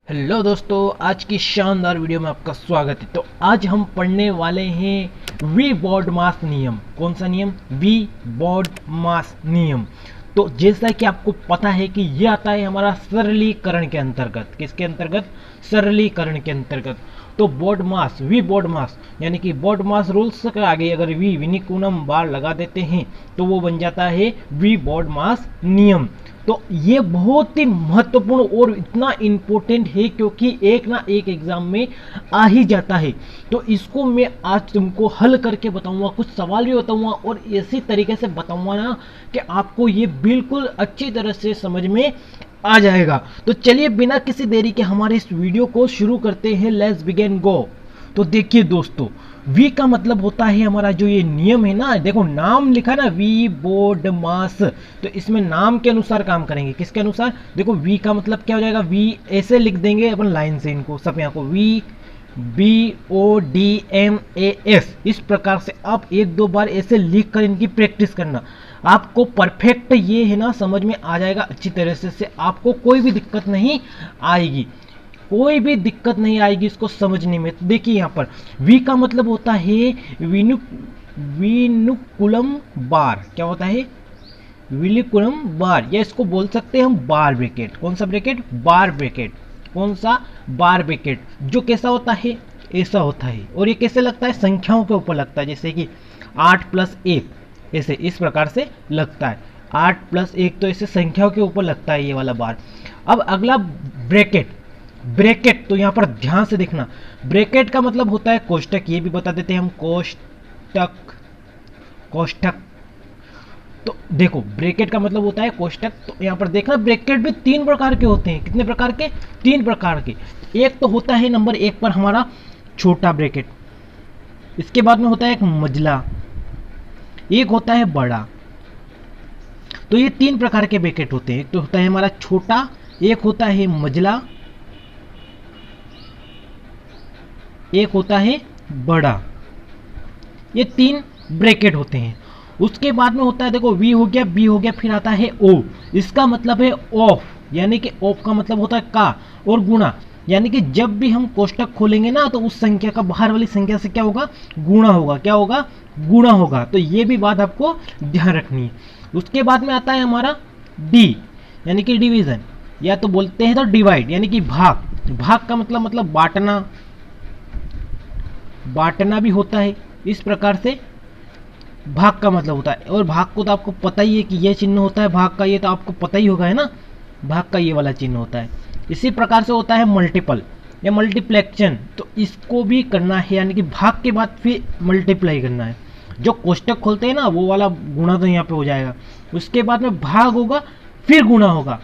Hello दोस्तों, आज की शानदार वीडियो में आपका स्वागत है। तो आज हम पढ़ने वाले हैं वी बॉडमास नियम। कौन सा नियम? वी बॉडमास नियम। तो जैसा कि आपको पता है कि ये आता है हमारा सरलीकरण के अंतर्गत। किसके अंतर्गत? सरलीकरण के अंतर्गत। तो बॉडमास, वी बॉडमास यानी कि बॉडमास रूल्स के आगे अगर वी विनिकुलम बार लगा देते हैं तो वो बन जाता है वी बॉडमास नियम। तो ये बहुत ही महत्वपूर्ण और इतना इम्पोर्टेंट है क्योंकि एक ना एक एग्जाम में आ ही जाता है। तो इसको मैं आज तुमको हल करके बताऊंगा, कुछ सवाल भी बताऊंगा और इसी तरीके से बताऊंगा ना कि आपको ये बिल्कुल अच्छी तरह से समझ में आ जाएगा। तो चलिए बिना किसी देरी के हमारे इस वीडियो को शुरू करते हैं। लेट्स बिगिन गो। तो देखिए दोस्तों, वी का मतलब होता है हमारा जो ये नियम है ना, देखो नाम लिखा ना वी बॉडमास, तो इसमें नाम के अनुसार काम करेंगे। किसके अनुसार? देखो वी का मतलब क्या हो जाएगा, वी ऐसे लिख देंगे अपन लाइन से, इनको सब यहाँ को वी BODMAS इस प्रकार से आप एक दो बार ऐसे लिख कर इनकी प्रैक्टिस करना। आपको परफेक्ट ये है ना समझ में आ जाएगा अच्छी तरह से आपको कोई भी दिक्कत नहीं आएगी, कोई भी दिक्कत नहीं आएगी इसको समझने में। तो देखिए यहाँ पर वी का मतलब होता है विनुकुलम बार। क्या होता है? विनिकुलम बार, या इसको बोल सकते हैं हम बार ब्रैकेट। कौन सा ब्रैकेट? बार ब्रैकेट। कौन सा? बार ब्रैकेट। जो कैसा होता है? ऐसा होता है। और ये कैसे लगता है? संख्याओं के ऊपर लगता है, जैसे कि 8+1 ऐसे इस प्रकार से लगता है। 8+1 तो ऐसे संख्याओं के ऊपर लगता है ये वाला बार। अब अगला ब्रैकेट। ब्रैकेट तो यहाँ पर ध्यान से देखना, ब्रैकेट का मतलब होता है कोष्टक। ये भी बता देते हैं हम, कोष्टक। कोष्टक तो देखो ब्रैकेट का मतलब होता है कोष्टक। तो यहाँ पर देखना ब्रैकेट भी 3 प्रकार के होते हैं। कितने प्रकार के? 3 प्रकार के। एक तो होता है नंबर 1 पर हमारा छोटा ब्रैकेट, इसके बाद में होता है एक मझला, एक होता है बड़ा। तो ये 3 प्रकार के ब्रैकेट होते हैं। एक तो होता है हमारा छोटा, एक होता है मझला, एक होता है बड़ा। ये 3 ब्रैकेट होते हैं। उसके बाद में होता है, देखो वी हो गया, बी हो गया, फिर आता है ओ। इसका मतलब है ऑफ, यानी कि ऑफ का मतलब होता है का, और गुणा, यानी कि जब भी हम कोष्टक खोलेंगे ना तो उस संख्या का बाहर वाली संख्या से क्या होगा? गुणा होगा। क्या होगा? गुणा होगा। तो ये भी बात आपको ध्यान रखनी है। उसके बाद में आता है हमारा डी, यानी कि डिवीजन, या तो बोलते हैं तो डिवाइड, यानी कि भाग। भाग का मतलब बांटना, बांटना भी होता है। इस प्रकार से भाग का मतलब होता है। और भाग को तो आपको पता ही है कि ये चिन्ह होता है भाग का, ये तो आपको पता ही होगा, है ना। भाग का ये वाला चिन्ह होता है। इसी प्रकार से होता है मल्टीपल या मल्टीप्लेक्शन, तो इसको भी करना है, यानी कि भाग के बाद फिर मल्टीप्लाई करना है। जो कोष्टक खोलते हैं ना वो वाला गुणा तो यहाँ पे हो जाएगा, उसके बाद में भाग होगा, फिर गुणा होगा,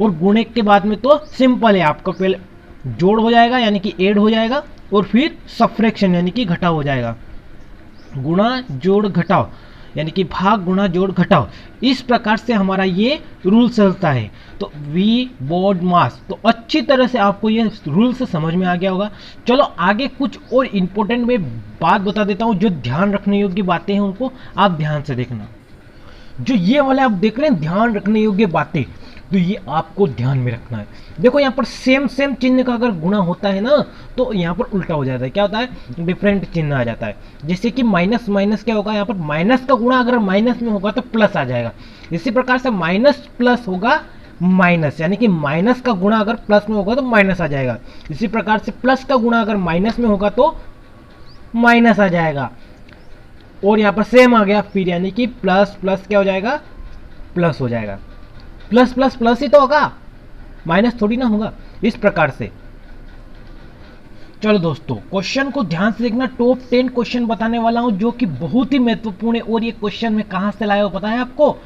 और गुणे के बाद में तो सिंपल है, आपका पहले जोड़ हो जाएगा यानी कि ऐड हो जाएगा, और फिर सब्ट्रैक्शन यानी कि घटाव हो जाएगा। गुणा जोड़ घटाव यानी कि भाग गुणा जोड़ घटाव, इस प्रकार से हमारा ये रूल चलता है। तो वी बॉडमास, तो अच्छी तरह से आपको ये रूल से समझ में आ गया होगा। चलो आगे कुछ और इंपॉर्टेंट में बात बता देता हूँ, जो ध्यान रखने योग्य बातें हैं उनको आप ध्यान से देखना। जो ये वाले आप देख रहे हैं ध्यान रखने योग्य बातें, तो ये आपको ध्यान में रखना है। देखो यहाँ पर सेम चिन्ह का अगर गुणा होता है ना तो यहाँ पर उल्टा हो जाता है। क्या होता है? डिफरेंट चिन्ह आ जाता है। जैसे कि माइनस माइनस क्या होगा, यहाँ पर माइनस का गुणा अगर माइनस में होगा तो प्लस आ जाएगा। इसी प्रकार से माइनस प्लस होगा माइनस, यानी कि माइनस का गुणा अगर प्लस में होगा तो माइनस आ जाएगा। इसी प्रकार से प्लस का गुणा अगर माइनस में होगा तो माइनस आ जाएगा। और यहाँ पर सेम आ गया फिर, यानी कि प्लस प्लस क्या हो जाएगा? प्लस हो जाएगा। प्लस प्लस प्लस ही तो होगा, माइनस थोड़ी ना होगा। इस प्रकार से चलो दोस्तों क्वेश्चन को ध्यान से देखना। टॉप 10 क्वेश्चन बताने वाला हूं जो कि बहुत ही महत्वपूर्ण है। और ये क्वेश्चन मैं कहां से लाया हूं पता है आपको?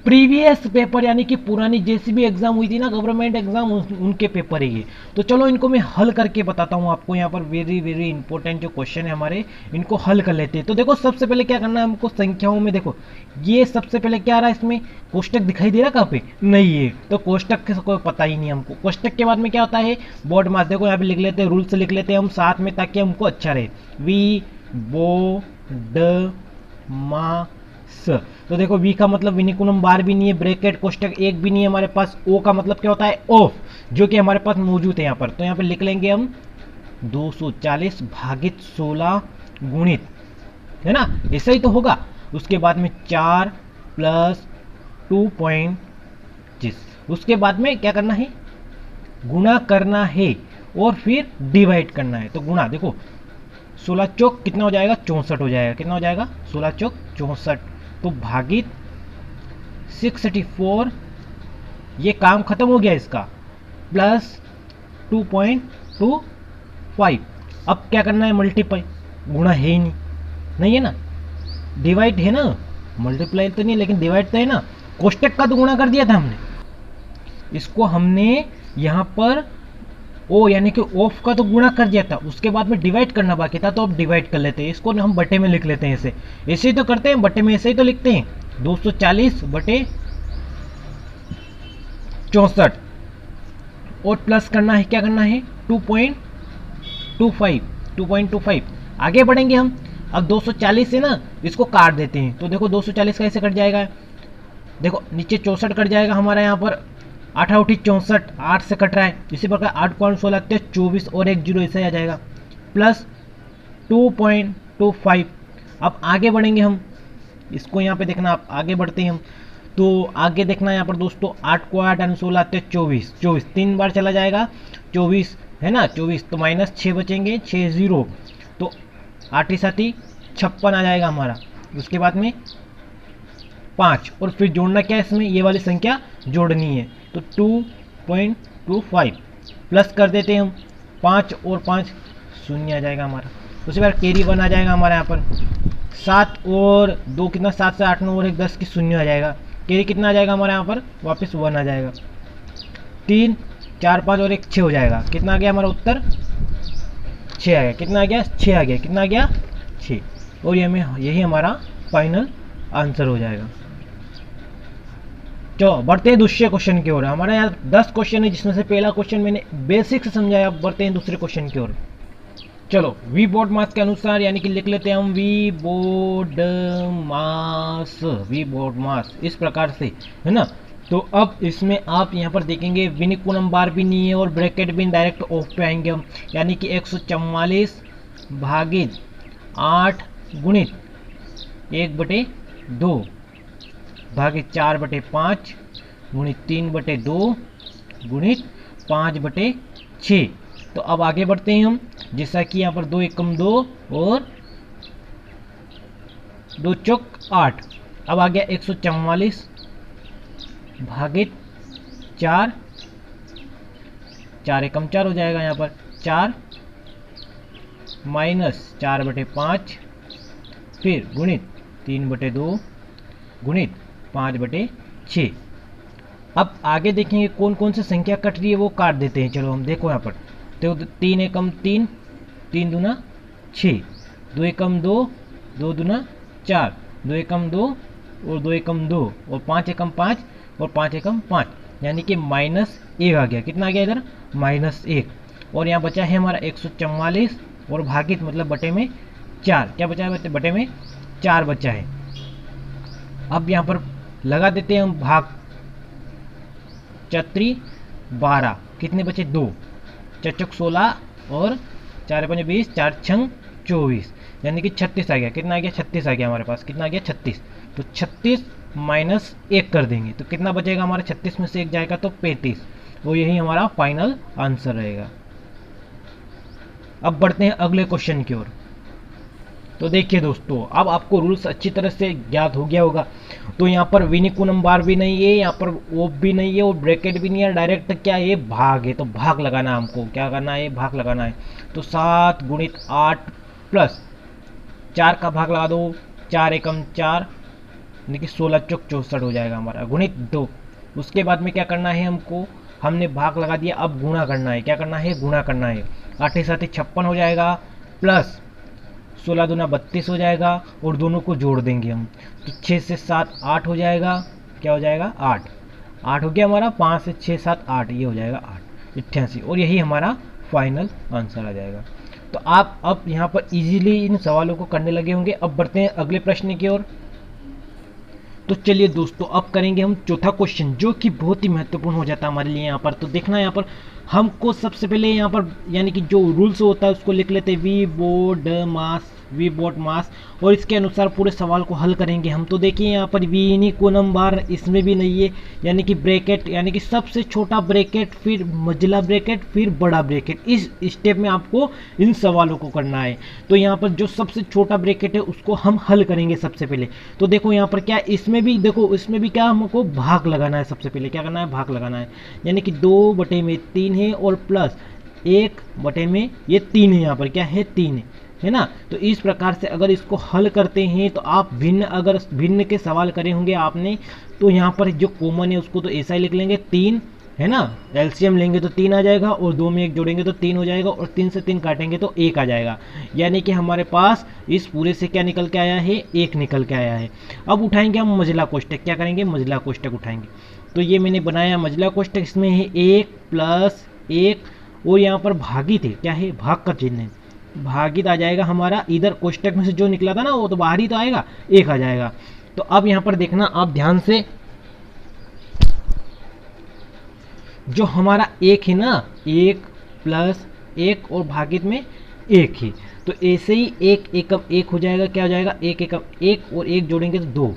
प्रीवियस पेपर, यानी कि पुरानी जैसी भी एग्जाम हुई थी ना गवर्नमेंट एग्जाम, उनके पेपर है ये। तो चलो इनको मैं हल करके बताता हूँ आपको। यहाँ पर वेरी वेरी इंपॉर्टेंट जो क्वेश्चन है हमारे, इनको हल कर लेते हैं। तो देखो सबसे पहले क्या करना है हमको, संख्याओं में देखो ये सबसे पहले क्या आ रहा है, इसमें कोष्टक दिखाई दे रहा कहाँ पे? नहीं है, तो कोष्टक का कोई पता ही नहीं हमको। कोष्टक के बाद में क्या होता है? बॉड मास। देखो यहाँ पे लिख लेते हैं, रूल से लिख लेते हैं हम साथ में ताकि हमको अच्छा रहे। वी बो ड मास, तो देखो वी का मतलब विनिकुलम बार भी नहीं है, ब्रैकेट कोष्टक एक भी नहीं है हमारे पास। ओ का मतलब क्या होता है, ऑफ, जो कि हमारे पास मौजूद है यहाँ पर। तो यहाँ पर लिख लेंगे हम 240 भागित 16 गुणित, है ना, ऐसा ही तो होगा। उसके बाद में 4 प्लस 2.25, उसके बाद में क्या करना है, गुणा करना है और फिर डिवाइड करना है। तो गुणा, देखो 16 चौक कितना हो जाएगा, 64 हो जाएगा। कितना हो जाएगा, 16 चौक 64। तो भागित 634, ये काम खत्म हो गया इसका, प्लस 2.25। अब क्या करना है, मल्टीप्लाई, गुणा है ही नहीं, नहीं है ना, डिवाइड है ना, मल्टीप्लाई तो नहीं लेकिन डिवाइड तो है ना। कोष्टक का तो गुणा कर दिया था हमने, इसको हमने यहाँ पर ओ यानी कि ऑफ का तो गुणा कर दिया था, उसके बाद में डिवाइड करना बाकी था, तो अब डिवाइड कर लेते हैं इसको, हम बटे में लिख लेते हैं। ऐसे ऐसे ही तो करते हैं, बटे में ऐसे ही तो लिखते हैं, 240 बटे 64 और प्लस करना है, क्या करना है, 2.25। आगे बढ़ेंगे हम। अब 240 से ना इसको काट देते हैं, तो देखो 240 कैसे कट जाएगा, देखो नीचे 64 कट जाएगा हमारा, यहाँ पर 8 8 64, 8 से कट रहा है। इसी प्रकार 8.16 24 और एक जीरो ऐसे आ जाएगा, प्लस 2.25। अब आगे बढ़ेंगे हम, इसको यहाँ पे देखना, आप आगे बढ़ते हैं हम, तो आगे देखना यहाँ पर दोस्तों, 8 को 8 और 16 24, 3 बार चला जाएगा, 24 है ना, 24, तो माइनस 6 बचेंगे, 6 0, तो 8 ही 7 56 आ जाएगा हमारा। उसके बाद में 5 और फिर जोड़ना क्या है इसमें, ये वाली संख्या जोड़नी है, तो 2.25 प्लस कर देते हैं हम, 5 और 5 शून्य आ जाएगा हमारा। उसके बाद कैरी 1 आ जाएगा हमारे यहाँ पर, 7 और 2 कितना, 7 से 8 9 और 1 10 की शून्य आ जाएगा। कैरी कितना आ जाएगा हमारे यहाँ पर, वापस 1 आ जाएगा। 3 4 5 और 1 6 हो जाएगा। कितना आ गया हमारा उत्तर, 6 आ गया। कितना आ गया, 6 आ गया। कितना आ गया, 6। और ये हमें यही हमारा फाइनल आंसर हो जाएगा। चलो बढ़ते हैं दूसरे क्वेश्चन की ओर। हमारे यहाँ 10 क्वेश्चन है, जिसमें से पहला क्वेश्चन मैंने बेसिक से समझाया। अब बढ़ते हैं दूसरे क्वेश्चन की ओर। चलो वी बोर्ड मास के अनुसार, यानी कि लिख लेते हैं हम वी बोर्ड मास इस प्रकार से, है ना। तो अब इसमें आप यहाँ पर देखेंगे विनिकुलम बार भी नहीं है और ब्रैकेट भी डायरेक्ट ऑफ पे आएंगे हम, यानी कि 144 भागित 8 गुणित 1/2 भागित 4/5 गुणित 3/2 गुणित 5/6। तो अब आगे बढ़ते हैं हम, जैसा कि यहाँ पर 2 एकम 2 और 2 चौक 8। अब आ गया 144 भागित 4, 4 एकम 4 हो जाएगा यहाँ पर, 4 माइनस 4/5 फिर गुणित 3/2 गुणित 5/6। अब आगे देखेंगे कौन कौन सी संख्या कट रही है, वो काट देते हैं। चलो हम देखो यहाँ पर, तो 3 एकम 3, 3 दूना 6, 2 एकम 2, 2 दूना 4, 2 एकम 2 और 2 एकम 2 और 5 एकम 5 और 5 एकम 5, यानी कि -1 आ गया। कितना आ गया इधर, -1। और यहाँ बचा है हमारा 144 और भागित मतलब बटे में 4। क्या बचा है, बटे में 4 बचा है। अब यहाँ पर लगा देते हैं हम भाग, 4 12, कितने बचे 2, 4 चौक 16 और 4 5 20, 4 6 24, यानी कि 36 आ गया। कितना आ गया, 36 आ गया हमारे पास। कितना आ गया, 36। तो 36 माइनस 1 कर देंगे तो कितना बचेगा हमारा, 36 में से 1 जाएगा तो 35। वो यही हमारा फाइनल आंसर रहेगा। अब बढ़ते हैं अगले क्वेश्चन की ओर। तो देखिए दोस्तों, अब आपको रूल्स अच्छी तरह से ज्ञात हो गया होगा। तो यहाँ पर विनिकुलम बार भी नहीं है, यहाँ पर ओप भी नहीं है और ब्रैकेट भी नहीं है, डायरेक्ट क्या है, भाग है। तो भाग लगाना है हमको, क्या करना है, भाग लगाना है। तो 7 गुणित 8 प्लस 4 का भाग लगा दो, 4 एकम 4, यानी कि 16 चौक 64 हो जाएगा हमारा, गुणित 2। उसके बाद में क्या करना है हमको, हमने भाग लगा दिया, अब गुणा करना है। क्या करना है, गुणा करना है। 8 7 56 हो जाएगा, प्लस 16 दूना 32 हो जाएगा और दोनों को जोड़ देंगे हम। तो 6 से 7 8 हो जाएगा। क्या हो जाएगा, 8 हो गया हमारा। 5 से 6 7 8, ये हो जाएगा 8, 88। और यही हमारा फाइनल आंसर आ जाएगा। तो आप अब यहाँ पर इजीली इन सवालों को करने लगे होंगे। अब बढ़ते हैं अगले प्रश्न की ओर। तो चलिए दोस्तों, अब करेंगे हम चौथा क्वेश्चन, जो कि बहुत ही महत्वपूर्ण हो जाता है हमारे लिए यहाँ पर। तो देखना यहाँ पर हमको सबसे पहले यहाँ पर यानी कि जो रूल्स होता है उसको लिख लेते हैं, वी बोर्ड मास, और इसके अनुसार पूरे सवाल को हल करेंगे हम। तो देखिए यहाँ पर वी इनिकोनम बार इसमें भी नहीं है, यानी कि ब्रैकेट, यानी कि सबसे छोटा ब्रैकेट, फिर मझला ब्रैकेट, फिर बड़ा ब्रैकेट, इस स्टेप में आपको इन सवालों को करना है। तो यहाँ पर जो सबसे छोटा ब्रैकेट है उसको हम हल करेंगे सबसे पहले। तो देखो यहाँ पर क्या, इसमें भी देखो, इसमें भी क्या हमको भाग लगाना है। सबसे पहले क्या करना है, भाग लगाना है, यानी कि 2/3 है और प्लस 1/में ये 3 है, यहाँ पर क्या है 3 है ना। तो इस प्रकार से अगर इसको हल करते हैं तो आप अगर भिन्न के सवाल करे होंगे आपने, तो यहाँ पर जो कॉमन है उसको तो ऐसा ही लिख लेंगे 3 है ना। एलसीएम लेंगे तो 3 आ जाएगा, और 2 में 1 जोड़ेंगे तो 3 हो जाएगा, और 3 से 3 काटेंगे तो 1 आ जाएगा। यानी कि हमारे पास इस पूरे से क्या निकल के आया है, 1 निकल के आया है। अब उठाएंगे हम मझला कोष्टक, क्या करेंगे, मझला कोष्टक उठाएंगे। तो ये मैंने बनाया मझला कोष्टक, इसमें है 1 + 1, और यहाँ पर भागित है, क्या है, भाग का चिन्ह है, भागित आ जाएगा हमारा। इधर कोष्टक में से जो निकला था ना वो तो बाहर ही तो आएगा, 1 आ जाएगा। तो अब यहाँ पर देखना आप ध्यान से, जो हमारा 1 है ना, 1 + 1 और भागित में 1 है, तो ऐसे ही 1 एकम 1 हो जाएगा, क्या हो जाएगा, 1 एकम 1 और 1 जोड़ेंगे तो 2,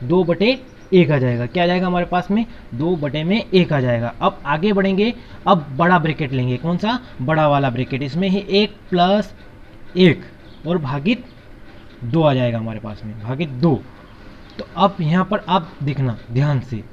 2/1 आ जाएगा। क्या आ जाएगा हमारे पास में, 2/1 आ जाएगा। अब आगे बढ़ेंगे, अब बड़ा ब्रैकेट लेंगे, कौन सा, बड़ा वाला ब्रैकेट, इसमें है 1 + 1 और भागित 2 आ जाएगा हमारे पास में, भागित 2। तो अब यहाँ पर आप देखना ध्यान से,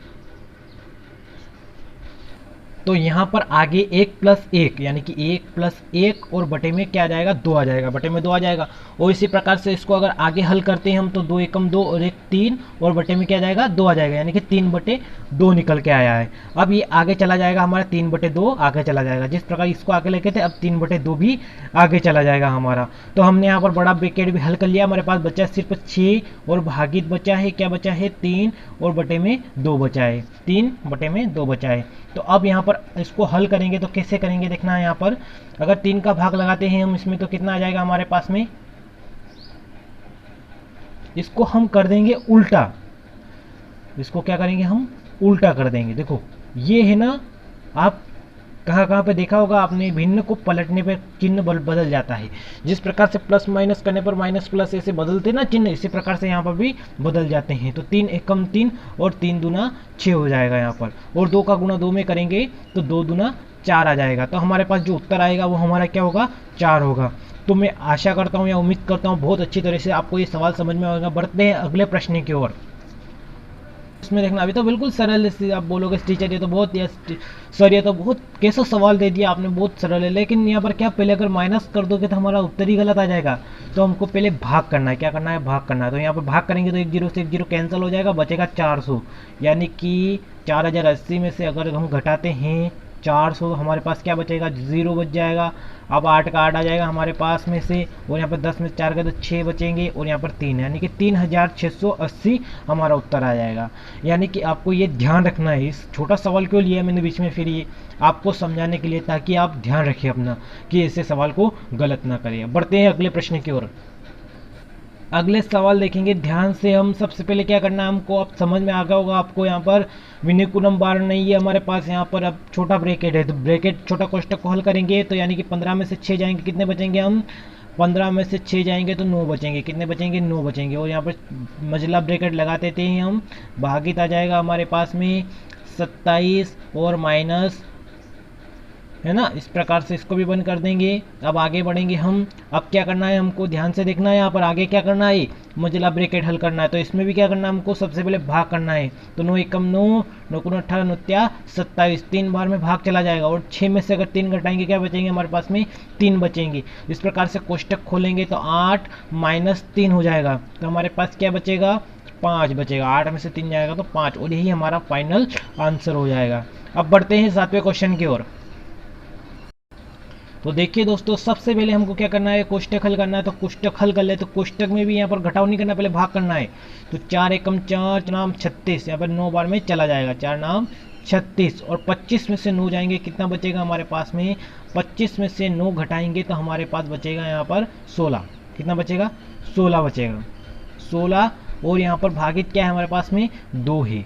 तो यहाँ पर आगे 1 + 1 यानी कि 1 + 1 और बटे में क्या आ जाएगा, 2 आ जाएगा, बटे में 2 आ जाएगा। और इसी प्रकार से इसको अगर आगे हल करते हैं हम, तो 2 एकम 2 और 1 3 और बटे में क्या आ जाएगा, 2 आ जाएगा, यानी कि 3/2 निकल के आया है। अब ये आगे चला जाएगा हमारा, 3/2 आगे चला जाएगा। जिस प्रकार इसको आगे लेके थे, अब 3/2 भी आगे चला जाएगा हमारा। तो हमने यहाँ पर बड़ा ब्रैकेट भी हल कर लिया, हमारे पास बचा सिर्फ 6 और भागित बचा है, क्या बचा है, 3 और बटे में 2 बचा है, 3/2 बचा है। तो अब यहाँ पर इसको हल करेंगे तो कैसे करेंगे, देखना है यहाँ पर, अगर 3 का भाग लगाते हैं हम इसमें तो कितना आ जाएगा हमारे पास में, इसको हम कर देंगे उल्टा, इसको क्या करेंगे हम, उल्टा कर देंगे। देखो ये है ना, आप कहाँ पे देखा होगा आपने, भिन्न को पलटने पर चिन्ह बदल जाता है। जिस प्रकार से प्लस माइनस करने पर माइनस प्लस ऐसे बदलते ना चिन्ह, इसी प्रकार से यहाँ पर भी बदल जाते हैं। तो 3 एकम 3 और 3 दूना 6 हो जाएगा यहाँ पर, और 2 का गुणा 2 में करेंगे तो 2 दूना 4 आ जाएगा। तो हमारे पास जो उत्तर आएगा वो हमारा क्या होगा, 4 होगा। तो मैं आशा करता हूँ या उम्मीद करता हूँ बहुत अच्छी तरह से आपको ये सवाल समझ में आएगा। बढ़ते हैं अगले प्रश्न की ओर। इसमें देखना, अभी तो बिल्कुल सरल है, आप बोलोगे टीचर ये तो बहुत, सर ये तो बहुत कैसा सवाल दे दिया आपने, बहुत सरल है। लेकिन यहाँ पर क्या, पहले अगर माइनस कर दोगे तो हमारा उत्तर ही गलत आ जाएगा। तो हमको पहले भाग करना है, क्या करना है, भाग करना है। तो यहाँ पर भाग करेंगे तो 1 0 से 1 0 कैंसिल हो जाएगा, बचेगा 400, यानी कि 4080 में से अगर हम घटाते हैं 400 तो हमारे पास क्या बचेगा, 0 बच जाएगा। अब 8 का 8 आ जाएगा हमारे पास में से, और यहाँ पर 10 में 4 का तो 6 बचेंगे, और यहाँ पर 3, यानी कि 3680 हमारा उत्तर आ जाएगा। यानी कि आपको ये ध्यान रखना है, इस छोटा सवाल क्यों लिया मैंने बीच में, फिर ये आपको समझाने के लिए, ताकि आप ध्यान रखें अपना कि ऐसे सवाल को गलत ना करें। बढ़ते हैं अगले प्रश्न की ओर। अगले सवाल देखेंगे ध्यान से हम। सबसे पहले क्या करना है हमको, अब समझ में आ गया होगा आपको, यहाँ पर विनिकुलम बार नहीं है हमारे पास, यहाँ पर अब छोटा ब्रैकेट है। तो ब्रैकेट छोटा कोष्टक को हल करेंगे तो यानी कि 15 में से 6 जाएंगे, कितने बचेंगे हम, 15 में से 6 जाएंगे तो 9 बचेंगे, कितने बचेंगे, 9 बचेंगे। और यहाँ पर मझला ब्रैकेट लगाते थे हम, भागित आ जाएगा हमारे पास में 27 और माइनस, है ना। इस प्रकार से इसको भी बंद कर देंगे। अब आगे बढ़ेंगे हम। अब क्या करना है हमको, ध्यान से देखना है, यहाँ पर आगे क्या करना है, मझला ब्रैकेट हल करना है। तो इसमें भी क्या करना है हमको, सबसे पहले भाग करना है। तो 9 एकम 9, 9 गुना 18, 9 त्या 27, 3 बार में भाग चला जाएगा, और 6 में से अगर 3 घटाएंगे क्या बचेंगे हमारे पास में, 3 बचेंगे। इस प्रकार से कोष्टक खोलेंगे तो 8 माइनस 3 हो जाएगा, तो हमारे पास क्या बचेगा, 5 बचेगा। 8 में से 3 जाएगा तो 5, और यही हमारा फाइनल आंसर हो जाएगा। अब बढ़ते हैं 7वें क्वेश्चन की ओर। तो देखिए दोस्तों, सबसे पहले हमको क्या करना है, कोष्टक हल करना है। तो कोष्टक हल कर ले, तो कोष्टक में भी यहाँ पर घटाव नहीं करना, पहले भाग करना है। तो 4 एकम 4 नाम 36, यहाँ पर 9 बार में चला जाएगा, 4 नाम 36, और 25 में से 9 जाएंगे, कितना बचेगा हमारे पास में, 25 में से 9 घटाएंगे तो हमारे पास बचेगा यहाँ पर 16, कितना बचेगा, 16 बचेगा। 16 और यहाँ पर भागित क्या है हमारे पास में 2 है,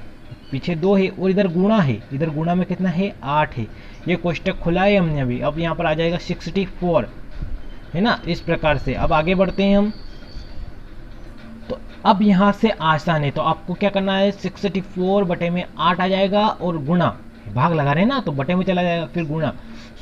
पीछे 2 है, और इधर गुणा है, इधर गुणा में कितना है 8 है। ये कोष्टक खुला है हमने अभी। अब यहाँ पर आ जाएगा 64 है ना। इस प्रकार से अब आगे बढ़ते हैं हम। तो अब यहाँ से आसान है, तो आपको क्या करना है 64 बटे में 8 आ जाएगा और गुणा, भाग लगा रहे हैं ना तो बटे में चला जाएगा, फिर गुणा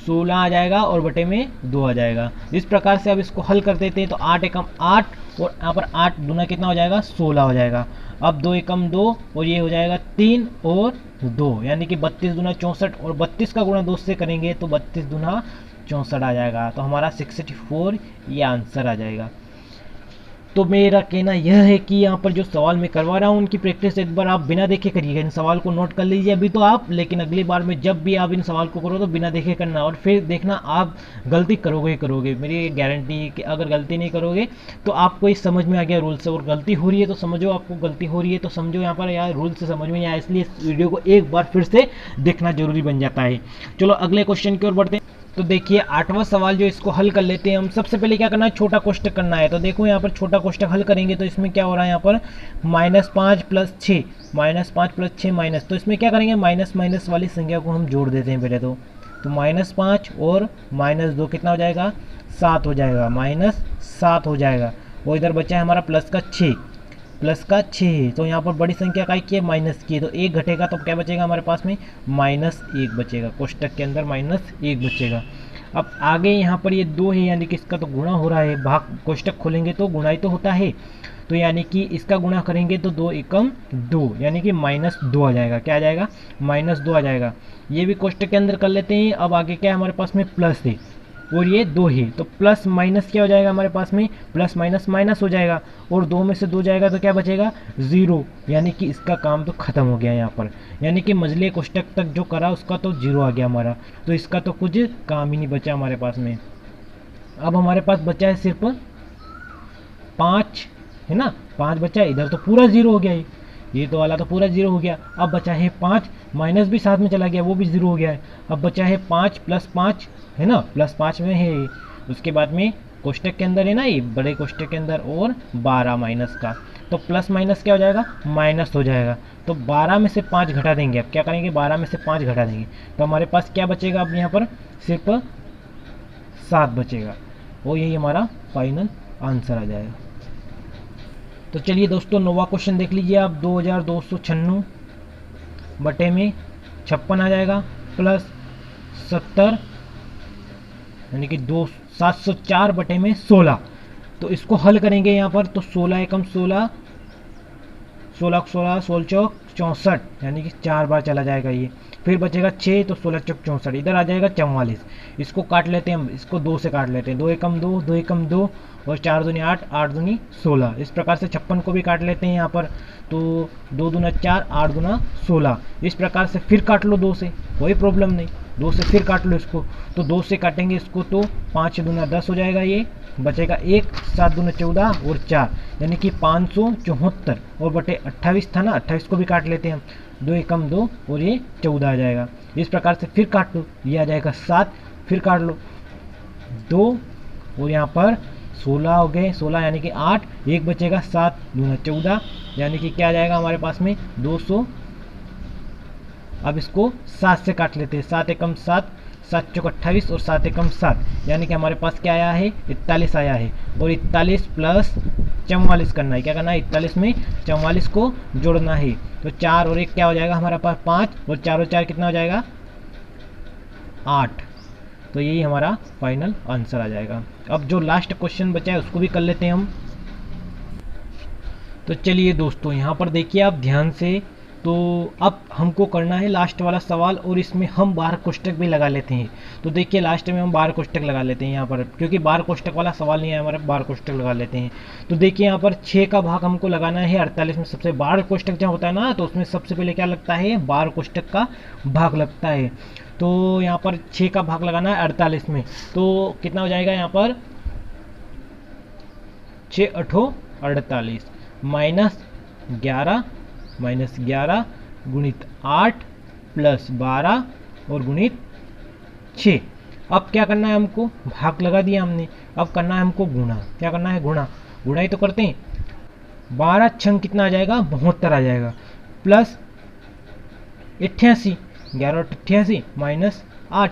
16 आ जाएगा और बटे में 2 आ जाएगा। इस प्रकार से अब इसको हल कर देते हैं। तो 8 एकम 8 और यहाँ पर 8 दूना कितना हो जाएगा 16 हो जाएगा। अब 2 एकम 2 और ये हो जाएगा 3 और 2 यानी कि 32 दूना 64, और 32 का गुणा 2 से करेंगे तो 32 दूना 64 आ जाएगा। तो हमारा 64 ये आंसर आ जाएगा। तो मेरा कहना यह है कि यहाँ पर जो सवाल मैं करवा रहा हूँ उनकी प्रैक्टिस एक बार आप बिना देखे करिएगा। इन सवाल को नोट कर लीजिए अभी तो आप, लेकिन अगली बार में जब भी आप इन सवाल को करो तो बिना देखे करना, और फिर देखना आप गलती करोगे ही करोगे। मेरी गारंटी है कि अगर गलती नहीं करोगे तो आपको इस समझ में आ गया रूल से, और गलती हो रही है तो समझो, आपको गलती हो रही है तो समझो यहाँ पर यार रूल से समझ में नहीं आया, इसलिए इस वीडियो को एक बार फिर से देखना जरूरी बन जाता है। चलो अगले क्वेश्चन की ओर बढ़ते हैं। तो देखिए 8वां सवाल जो इसको हल कर लेते हैं हम। सबसे पहले क्या करना है छोटा कोष्टक करना है। तो देखो यहाँ पर छोटा कोष्टक हल करेंगे तो इसमें क्या हो रहा है यहाँ पर -5 + 6, -5 + 6 माइनस, तो इसमें क्या करेंगे माइनस माइनस वाली संख्या को हम जोड़ देते हैं पहले तो -5 और -2 कितना हो जाएगा 7 हो जाएगा, -7 हो जाएगा। और इधर बचा है हमारा प्लस का 6 है। तो यहाँ पर बड़ी संख्या का की है माइनस की है, तो 1 घटेगा तो क्या बचेगा हमारे पास में -1 बचेगा, कोष्टक के अंदर -1 बचेगा। अब आगे यहाँ पर ये 2 है यानी कि इसका तो गुणा हो रहा है, भाग कोष्टक खोलेंगे तो गुणा ही तो होता है, तो यानी कि इसका गुणा करेंगे तो 2 एकम 2 यानी कि -2 आ जाएगा। क्या आ जाएगा -2 आ जाएगा। ये भी कोष्टक के अंदर कर लेते हैं। अब आगे क्या है हमारे पास में प्लस है और ये 2 है, तो प्लस माइनस क्या हो जाएगा हमारे पास में प्लस माइनस माइनस हो जाएगा, और 2 में से 2 जाएगा तो क्या बचेगा 0, यानी कि इसका काम तो खत्म हो गया यहाँ पर, यानी कि मझले कोष्टक तक जो करा उसका तो 0 आ गया हमारा, तो इसका तो कुछ काम ही नहीं बचा हमारे पास में। अब हमारे पास बचा है सिर्फ 5 है ना, 5 बचा है। इधर तो पूरा 0 हो गया, ये तो वाला तो पूरा 0 हो गया। अब बचा है 5, माइनस भी साथ में चला गया वो भी 0 हो गया है। अब बचा है 5 + 5 है ना, +5 में है। उसके बाद में कोष्टक के अंदर है ना ये बड़े कोष्टक के अंदर, और 12 माइनस का, तो प्लस माइनस क्या हो जाएगा माइनस हो जाएगा। तो 12 में से 5 घटा देंगे। अब क्या करेंगे 12 में से 5 घटा देंगे तो हमारे पास क्या बचेगा अब यहाँ पर सिर्फ 7 बचेगा, और यही हमारा फाइनल आंसर आ जाएगा। तो चलिए दोस्तों 9वां क्वेश्चन देख लीजिए आप। 2296 बटे में 56 आ जाएगा, प्लस 70 यानी कि 704 बटे में 16। तो इसको हल करेंगे यहाँ पर, तो 16 एकम 16, 16 16 16 चौक 64 यानी कि 4 बार चला जाएगा ये। फिर बचेगा 6, तो 16 चौक 64, इधर आ जाएगा 44। इसको काट लेते हैं हम, इसको 2 से काट लेते हैं, 2 एकम 2, 2 एकम 2 और 4 दूनी 8, 8 दूनी 16। इस प्रकार से 56 को भी काट लेते हैं यहाँ पर, तो 2 दूना 4, 8 दूना 16। इस प्रकार से फिर काट लो 2 से, कोई प्रॉब्लम नहीं, 2 से फिर काट लो इसको, तो 2 से काटेंगे इसको तो 5 दूना 10 हो जाएगा, ये बचेगा 1, 7 दूना 14 और 4 यानी कि 574, और बटे 28 था ना, 28 को भी काट लेते हैं हम, 2 एकम 2 और ये 14 आ जाएगा। इस प्रकार से फिर काट लो, ये आ जाएगा 7, फिर काट लो 2 और यहाँ पर 16 हो गए, 16 यानी कि 8, 1 बचेगा 7 दूना 14 यानी कि क्या आ जाएगा हमारे पास में 200। अब इसको 7 से काट लेते हैं, 7 एकम 7, 7 चौक 28 और 7 एकम 7 यानी कि हमारे पास क्या आया है 41 आया है, और 41 प्लस 44 करना है। क्या करना है 41 में 44 को जोड़ना है, तो 4 और 1 क्या हो जाएगा हमारे पास 5, और 4 और 4 कितना हो जाएगा 8। तो यही हमारा फाइनल आंसर आ जाएगा। अब जो लास्ट क्वेश्चन बचा है उसको भी कर लेते हैं हम। तो चलिए दोस्तों यहाँ पर देखिए आप ध्यान से, तो अब हमको करना है लास्ट वाला सवाल, और इसमें हम 12 कोष्टक भी लगा लेते हैं। तो देखिए लास्ट में हम 12 कोष्टक लगा लेते हैं यहाँ पर, क्योंकि 12 कोष्टक वाला सवाल नहीं है हमारा, 12 कोष्टक लगा लेते हैं। तो देखिए यहाँ पर 6 का भाग हमको लगाना है 48 में, सबसे 12 कोष्टक जहाँ होता है ना, तो उसमें सबसे पहले क्या लगता है 12 कोष्टक का भाग लगता है। तो यहाँ पर 6 का भाग लगाना है 48 में, तो कितना हो जाएगा यहाँ पर 6 8 48 -11 गुणित 8 प्लस 12 और गुणित 6। अब क्या करना है हमको, भाग लगा दिया हमने, अब करना है हमको गुणा। क्या करना है गुणा, गुणा ही तो करते हैं। 12 छंग कितना आ जाएगा, 72 आ जाएगा, प्लस 88, 11 और 88 माइनस 8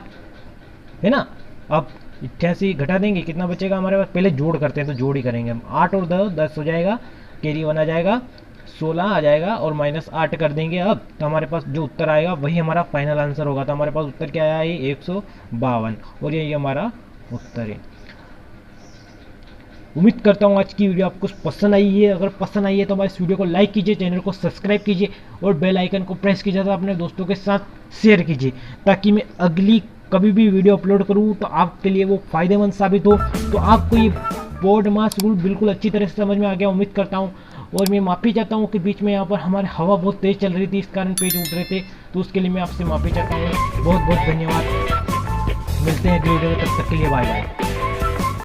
है ना। अब 88 घटा देंगे, कितना बचेगा हमारे पास, पहले जोड़ करते हैं तो जोड़ ही करेंगे हम, 8 और 10 हो जाएगा, कैरी 1 आ जाएगा, 16 आ जाएगा और माइनस 8 कर देंगे। अब तो हमारे पास जो उत्तर आएगा वही हमारा फाइनल आंसर होगा। तो हमारे पास उत्तर क्या आया है, 152, और यही हमारा उत्तर है। उम्मीद करता हूँ आज की वीडियो आपको पसंद आई है। अगर पसंद आई है तो हमारे इस वीडियो को लाइक कीजिए, चैनल को सब्सक्राइब कीजिए और बेल आइकन को प्रेस कीजिए, तो अपने दोस्तों के साथ शेयर कीजिए, ताकि मैं अगली कभी भी वीडियो अपलोड करूँ तो आपके लिए वो फ़ायदेमंद साबित हो। तो आपको ये बोर्ड मास रूल बिल्कुल अच्छी तरह से समझ में आ गया उम्मीद करता हूँ। और मैं माफ़ी चाहता हूँ कि बीच में यहाँ पर हमारे हवा बहुत तेज़ चल रही थी, इस कारण पेज उठ रहे थे, तो उसके लिए मैं आपसे माफ़ी चाहता हूँ। बहुत बहुत धन्यवाद, मिलते हैं अगली वीडियो में, तब तक के लिए बाय बाय।